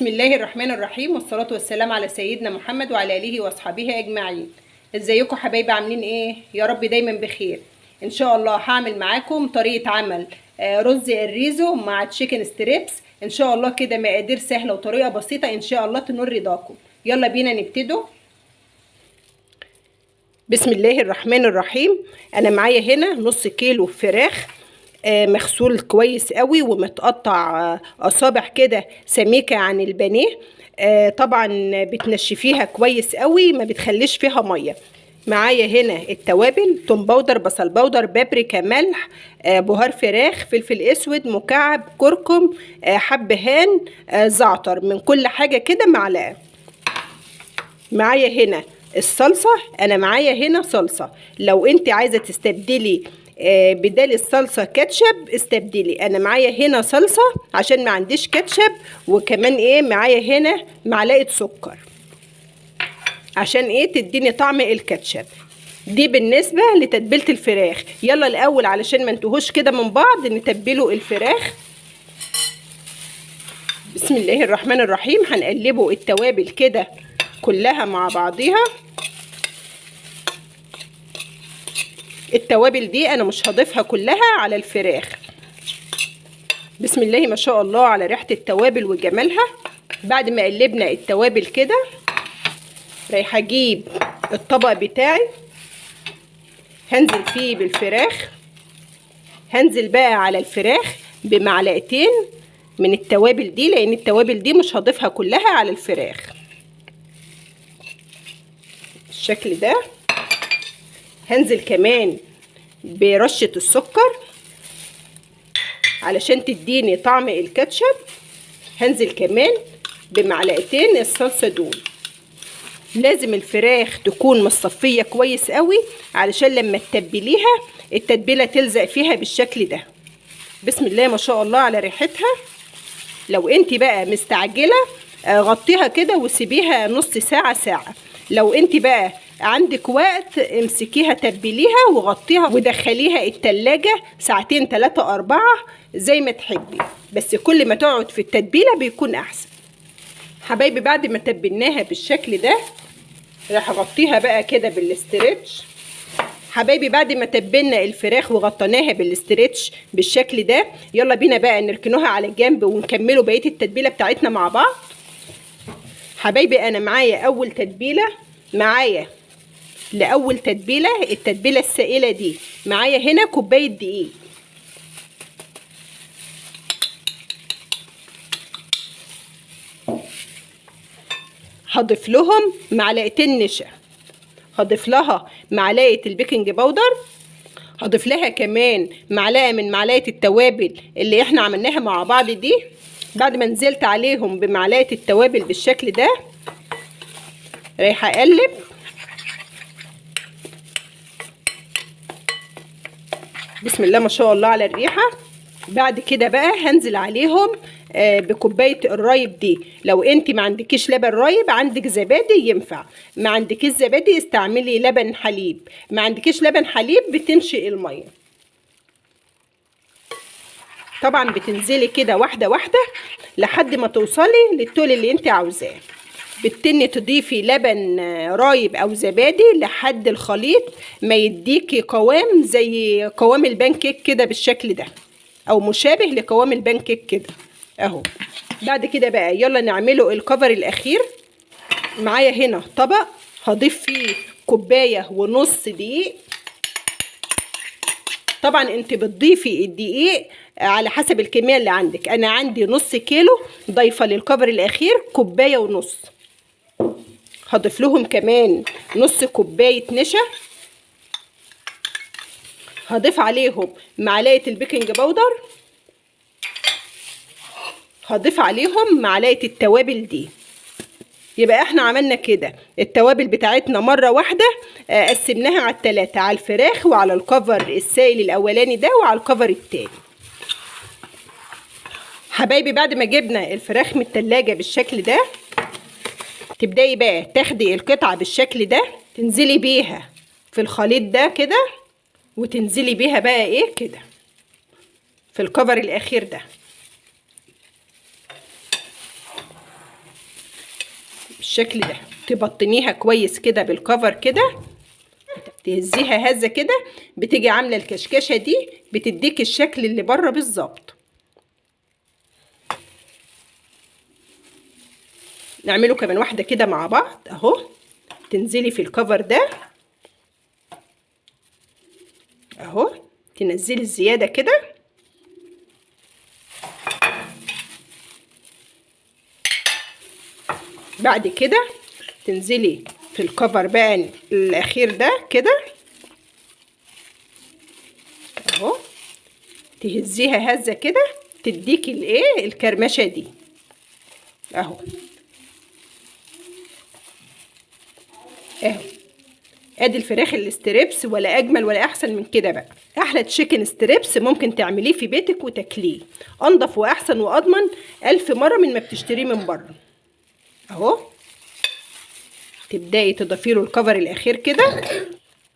بسم الله الرحمن الرحيم، والصلاة والسلام على سيدنا محمد وعلى آله وأصحابه أجمعين. ازيكم حبايبي؟ عاملين ايه؟ يا رب دايما بخير. ان شاء الله هعمل معاكم طريقة عمل رز الريزو مع تشيكن ستريبس. ان شاء الله كده مقادير سهلة وطريقة بسيطة ان شاء الله تنور رضاكم. يلا بينا نبتدوا. بسم الله الرحمن الرحيم. انا معايا هنا نص كيلو فراخ مغسول كويس قوي ومتقطع اصابع كده سميكه عن البانيه. طبعا بتنشفيها كويس قوي، ما بتخليش فيها ميه. معايا هنا التوابل: توم باودر، بصل باودر، بابريكا، ملح، بهار فراخ، فلفل اسود مكعب، كركم، حبهان، زعتر. من كل حاجه كده معلقه. معايا هنا الصلصه. انا معايا هنا صلصه، لو انت عايزه تستبدلي بدال الصلصه كاتشب استبدلي. انا معايا هنا صلصه عشان ما عنديش كاتشب. وكمان معايا هنا معلقه سكر عشان تديني طعم الكاتشب. دي بالنسبه لتتبيله الفراخ. يلا الاول علشان ما انتهوش كده من بعض نتبله الفراخ. بسم الله الرحمن الرحيم. هنقلبه التوابل كده كلها مع بعضيها. التوابل دي انا مش هضيفها كلها على الفراخ. بسم الله ما شاء الله على ريحة التوابل وجمالها. بعد ما قلبنا التوابل كده رايحه اجيب الطبق بتاعي، هنزل فيه بالفراخ. هنزل بقى على الفراخ بمعلقتين من التوابل دي، لان التوابل دي مش هضيفها كلها على الفراخ. بالشكل ده. هنزل كمان برشة السكر علشان تديني طعم الكاتشب. هنزل كمان بمعلقتين الصلصة دول. لازم الفراخ تكون مصفية كويس قوي علشان لما تتبليها التتبيلة تلزق فيها بالشكل ده. بسم الله ما شاء الله على ريحتها. لو انت بقى مستعجلة غطيها كده وسيبيها نص ساعة ساعة. لو انت بقى عندك وقت امسكيها تبليها وغطيها ودخليها التلاجة ساعتين 3 4 زي ما تحبي، بس كل ما تقعد في التتبيلة بيكون احسن. حبايبي بعد ما تبلناها بالشكل ده راح اغطيها بقى كده بالاسترتش. حبايبي بعد ما تبلنا الفراخ وغطيناها بالاسترتش بالشكل ده، يلا بينا بقى نركنوها على جنب ونكملوا بقيه التتبيله بتاعتنا مع بعض. حبايبي انا معايا اول تتبيله. معايا لاول تتبيله التتبيله السائله دي معايا هنا كوبايه دقيق. هضيف لهم معلقتين نشا، هضيف لها معلقه البيكنج باودر، هضيف لها كمان معلقه من معلقه التوابل اللي احنا عملناها مع بعض دي. بعد ما نزلت عليهم بمعلقه التوابل بالشكل ده رايحه اقلب. بسم الله ما شاء الله على الريحه. بعد كده بقى هنزل عليهم بكوبايه الرايب دي. لو انت ما عندكيش لبن رايب عندك زبادي ينفع، ما عندكيش زبادي استعملي لبن حليب، ما عندكيش لبن حليب بتنشئ الميه. طبعا بتنزلي كده واحده واحده لحد ما توصلي للطول اللي انت عاوزاه. بتني تضيفي لبن رايب او زبادي لحد الخليط ما يديكي قوام زي قوام البانكيك كده بالشكل ده، او مشابه لقوام البانكيك كده اهو. بعد كده بقى يلا نعمله الكفر الاخير. معايا هنا طبق هضيف فيه كوبايه ونص دقيق. طبعا انت بتضيفي الدقيق على حسب الكميه اللي عندك. انا عندي نص كيلو ضايفه للكفر الاخير كوبايه ونص. هضيف لهم كمان نص كوبايه نشا. هضيف عليهم معلقه البيكنج باودر. هضيف عليهم معلقه التوابل دي. يبقى احنا عملنا كده التوابل بتاعتنا مره واحده قسمناها على الثلاثه، على الفراخ وعلى الكفر السائل الاولاني ده وعلى الكفر التاني. حبايبي بعد ما جبنا الفراخ من التلاجة بالشكل ده تبداي بقى تاخدي القطعه بالشكل ده تنزلي بيها في الخليط ده كده، وتنزلي بيها بقى كده في الكفر الاخير ده. بالشكل ده. تبطنيها كويس كده بالكفر كده، تهزيها هزه كده، بتيجي عامله الكشكشه دي، بتديك الشكل اللي بره بالظبط. نعمله كمان واحده كده مع بعض اهو. تنزلي في الكفر ده اهو، تنزلي الزياده كده، بعد كده تنزلي في الكفر بقى الاخير ده كده اهو، تهزيها هزه كده، تديكي الايه الكرمشه دي اهو. اهو ادي الفراخ الاستريبس، ولا اجمل ولا احسن من كده بقى. احلى تشيكن ستريبس ممكن تعمليه في بيتك وتاكليه، انضف واحسن واضمن 1000 مره من ما بتشتريه من بره اهو. تبداي تضيفي له الكفر الاخير كده،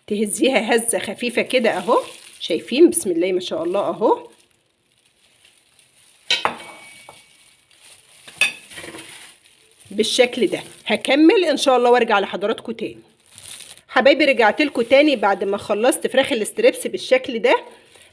تهزيها هزه خفيفه كده اهو. شايفين؟ بسم الله ما شاء الله اهو. بالشكل ده. هكمل ان شاء الله وارجع لحضراتكم تاني. حبايبي رجعت لكم تاني بعد ما خلصت فراخ الاستريبس بالشكل ده.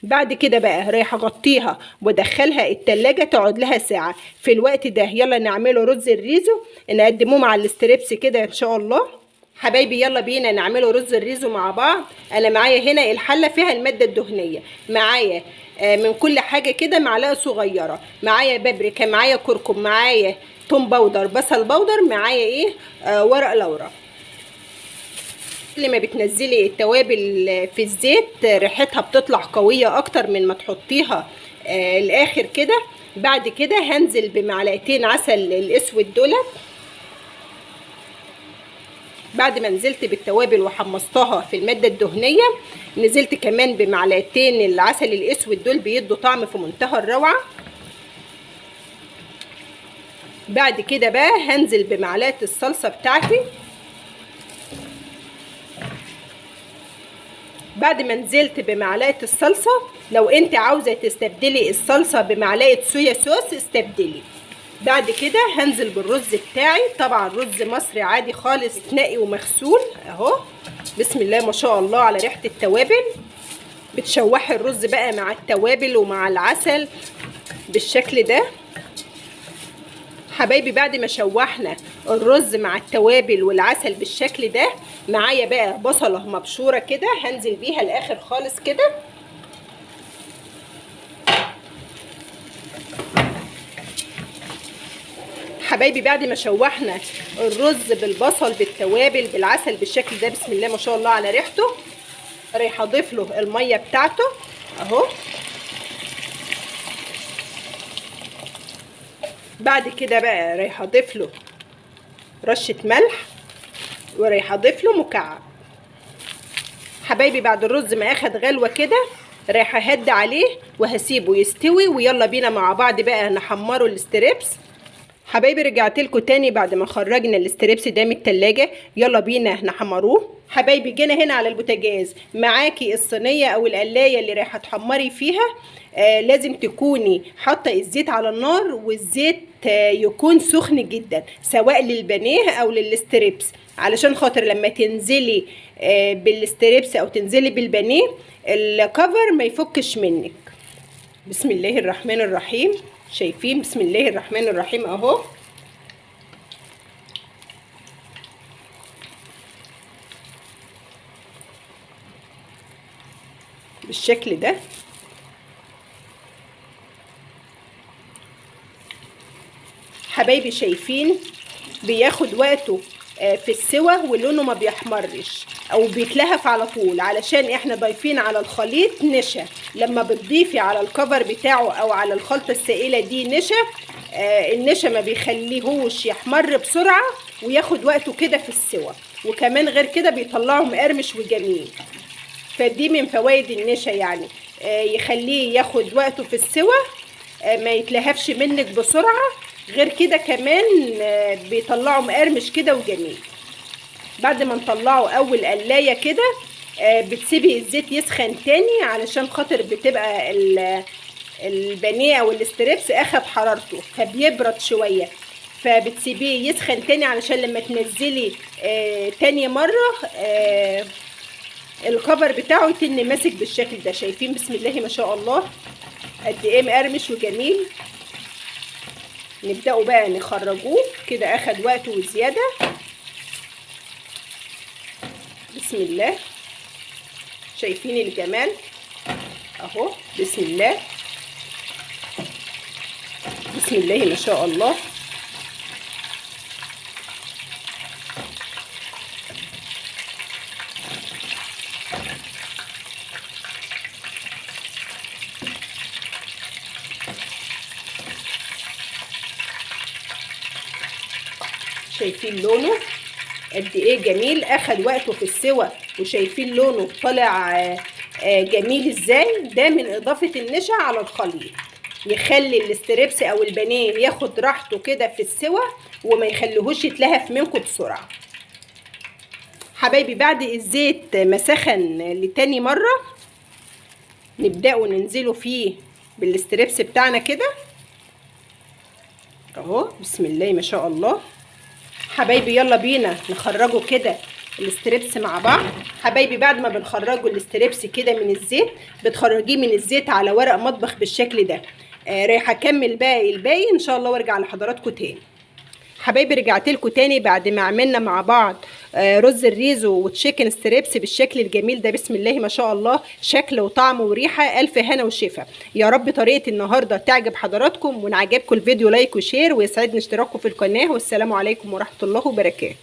بعد كده بقى رايحه اغطيها وادخلها التلاجة تقعد لها ساعه. في الوقت ده يلا نعمله رز الريزو نقدموه مع الاستريبس كده ان شاء الله. حبايبي يلا بينا نعمله رز الريزو مع بعض. انا معايا هنا الحله فيها الماده الدهنيه، معايا من كل حاجه كده معلقه صغيره، معايا بابريكا، معايا كركم، معايا توم باودر، بصل باودر، معايا ايه ورق لورا. لما بتنزلي التوابل في الزيت ريحتها بتطلع قويه اكتر من ما تحطيها الاخر كده. بعد كده هنزل بمعلقتين عسل الاسود دولت. بعد ما نزلت بالتوابل وحمصتها في الماده الدهنيه، نزلت كمان بمعلقتين العسل الاسود دول، بيدوا طعم في منتهى الروعه. بعد كده بقى هنزل بمعلقه الصلصه بتاعتي. بعد ما نزلت بمعلقه الصلصه، لو انت عاوزه تستبدلي الصلصه بمعلقه صويا صوص استبدلي. بعد كده هنزل بالرز بتاعي، طبعا رز مصري عادي خالص نقي ومغسول اهو. بسم الله ما شاء الله على ريحه التوابل. بتشوحي الرز بقى مع التوابل ومع العسل بالشكل ده. حبايبي بعد ما شوحنا الرز مع التوابل والعسل بالشكل ده، معايا بقى بصله مبشوره كده هنزل بيها الاخر خالص كده. حبايبي بعد ما شوحنا الرز بالبصل بالتوابل بالعسل بالشكل ده، بسم الله ما شاء الله على ريحته، رايحه اضيف له الميه بتاعته اهو. بعد كده بقى رايحه اضيف له رشه ملح، ورايحه اضيف له مكعب. حبايبي بعد الرز ما اخد غلوه كده، رايحه اهدي عليه وهسيبه يستوي، ويلا بينا مع بعض بقى نحمره الاستريبس. حبايبي رجعت لكم تاني بعد ما خرجنا الاستريبس ده من التلاجة، يلا بينا نحمروه. حبايبي جينا هنا على البوتاجاز، معاكي الصينيه او القلايه اللي رايحه تحمري فيها. لازم تكوني حاطه الزيت على النار، والزيت يكون سخن جدا، سواء للبانيه او للاستريبس، علشان خاطر لما تنزلي بالاستريبس او تنزلي بالبانيه الكفر ما يفكش منك. بسم الله الرحمن الرحيم. شايفين؟ بسم الله الرحمن الرحيم اهو. بالشكل ده. حبايبي شايفين بياخد وقته في السوى، ولونه ما بيحمرش او بيتلهف على طول، علشان احنا ضايفين على الخليط نشا. لما بتضيفي على الكفر بتاعه او على الخلطه السائله دي نشا، النشا ما بيخليهوش يحمر بسرعه وياخد وقته كده في السوى، وكمان غير كده بيطلعه مقرمش وجميل. فدي من فوائد النشا، يعني يخليه ياخد وقته في السوى، ما يتلهفش منك بسرعه. غير كده كمان بيطلعوا مقرمش كده وجميل. بعد ما نطلعه اول قلايه كده، بتسيبي الزيت يسخن تاني، علشان خاطر بتبقى البانيه او الاستريبس اخد حرارته فبيبرد شويه، فبتسيبيه يسخن تاني علشان لما تنزلي تاني مره الكفر بتاعه يتن ماسك بالشكل ده. شايفين بسم الله ما شاء الله قد ايه مقرمش وجميل. نبداوا بقى نخرجوه كده، اخد وقت وزياده. بسم الله، شايفين الجمال اهو. بسم الله بسم الله ما شاء الله. شايفين لونه قد ايه جميل، اخد وقته في السوى وشايفين لونه طالع جميل ازاي. ده من اضافه النشا على الخليط، يخلي الاستريبس او البانيه ياخد راحته كده في السوى وما يخليهوش يتلهف منكم بسرعه. حبايبي بعد الزيت ما سخن لتاني مره نبداوا ننزلوا فيه بالاستريبس بتاعنا كده اهو. بسم الله ما شاء الله. حبايبي يلا بينا نخرجوا كده الاستريبس مع بعض. حبايبي بعد ما بنخرجوا الاستريبس كده من الزيت، بتخرجيه من الزيت على ورق مطبخ بالشكل ده. رايحه اكمل الباقي ان شاء الله وارجع لحضراتكم تاني. حبايبي رجعت لكم تاني بعد ما عملنا مع بعض رز الريزو وتشيكن ستريبس بالشكل الجميل ده. بسم الله ما شاء الله، شكل وطعم وريحه الف هنا وشفا. يا رب طريقه النهارده تعجب حضراتكم، وان عجبكم الفيديو لايك وشير، ويسعدني اشتراككم في القناه. والسلام عليكم ورحمه الله وبركاته.